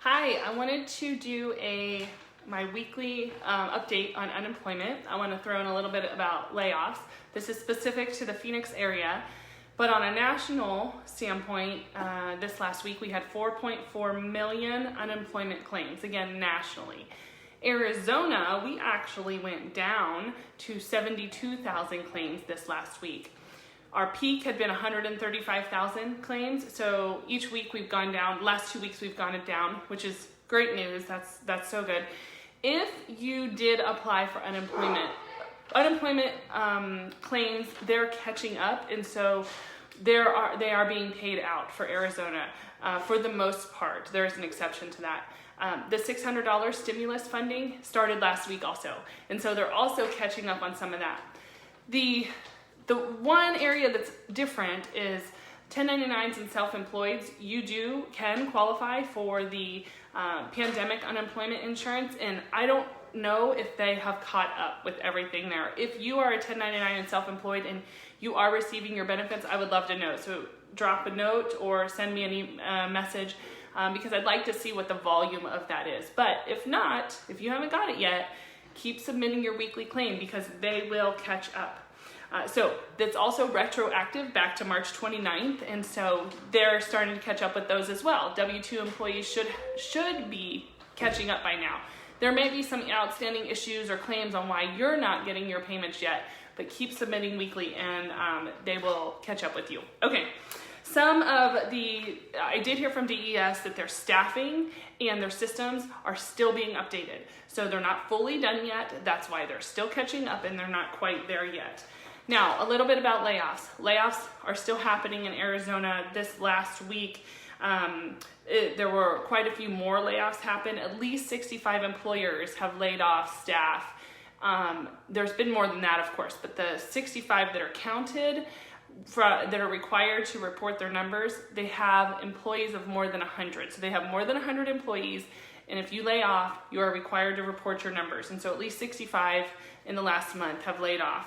Hi, I wanted to do my weekly update on unemployment. I want to throw in a little bit about layoffs. This is specific to the Phoenix area, but on a national standpoint, this last week we had 4.4 million unemployment claims, again nationally. Arizona, we actually went down to 72,000 claims this last week. Our peak had been 135,000 claims, so each week we've gone down. Last 2 weeks we've gone down, which is great news. That's so good. If you did apply for unemployment claims, they're catching up, and so they are being paid out for Arizona for the most part. There's an exception to that. The $600 stimulus funding started last week also, and so they're also catching up on some of that. The one area that's different is 1099s and self-employeds. You can qualify for the pandemic unemployment insurance, and I don't know if they have caught up with everything there. If you are a 1099 and self-employed and you are receiving your benefits, I would love to know. So drop a note or send me a message because I'd like to see what the volume of that is. But if not, if you haven't got it yet, keep submitting your weekly claim because they will catch up. So that's also retroactive back to March 29th, and so they're starting to catch up with those as well. W-2 employees should be catching up by now. There may be some outstanding issues or claims on why you're not getting your payments yet, but keep submitting weekly and they will catch up with you. Okay, I did hear from DES that their staffing and their systems are still being updated. So they're not fully done yet. That's why they're still catching up and they're not quite there yet. Now, a little bit about layoffs. Layoffs are still happening in Arizona. This last week, there were quite a few more layoffs happen. At least 65 employers have laid off staff. There's been more than that, of course, but the 65 that are counted, that are required to report their numbers, they have employees of more than 100. So they have more than 100 employees, and if you lay off, you are required to report your numbers. And so at least 65 in the last month have laid off.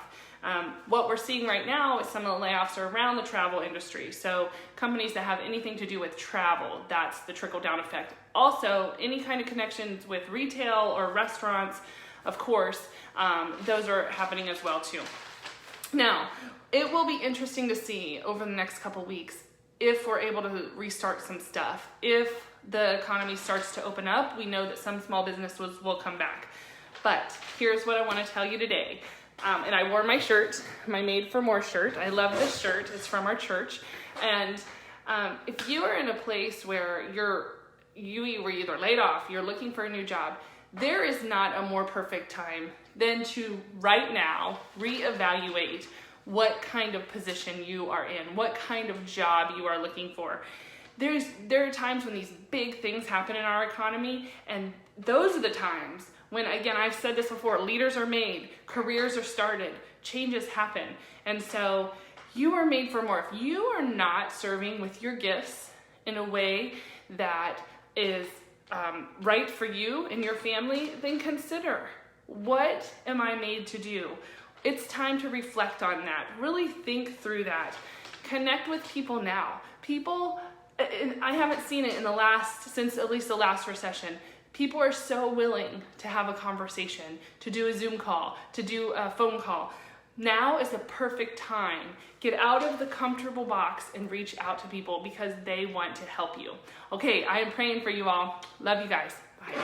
What we're seeing right now is some of the layoffs are around the travel industry. So companies that have anything to do with travel, that's the trickle-down effect. Also, any kind of connections with retail or restaurants, of course, those are happening as well too. Now, it will be interesting to see over the next couple weeks if we're able to restart some stuff. If the economy starts to open up, we know that some small businesses will come back. But here's what I want to tell you today. And I wore my shirt, my Made for More shirt. I love this shirt. It's from our church. And if you are in a place where you were either laid off, you're looking for a new job, there is not a more perfect time than to right now reevaluate what kind of position you are in, what kind of job you are looking for. There are times when these big things happen in our economy, and those are the times when, again, I've said this before, leaders are made, careers are started, changes happen. And so you are made for more. If you are not serving with your gifts in a way that is right for you and your family, then consider, what am I made to do? It's time to reflect on that. Really think through that. Connect with people now. People, and I haven't seen it since at least the last recession. People are so willing to have a conversation, to do a Zoom call, to do a phone call. Now is the perfect time. Get out of the comfortable box and reach out to people because they want to help you. Okay, I am praying for you all. Love you guys. Bye.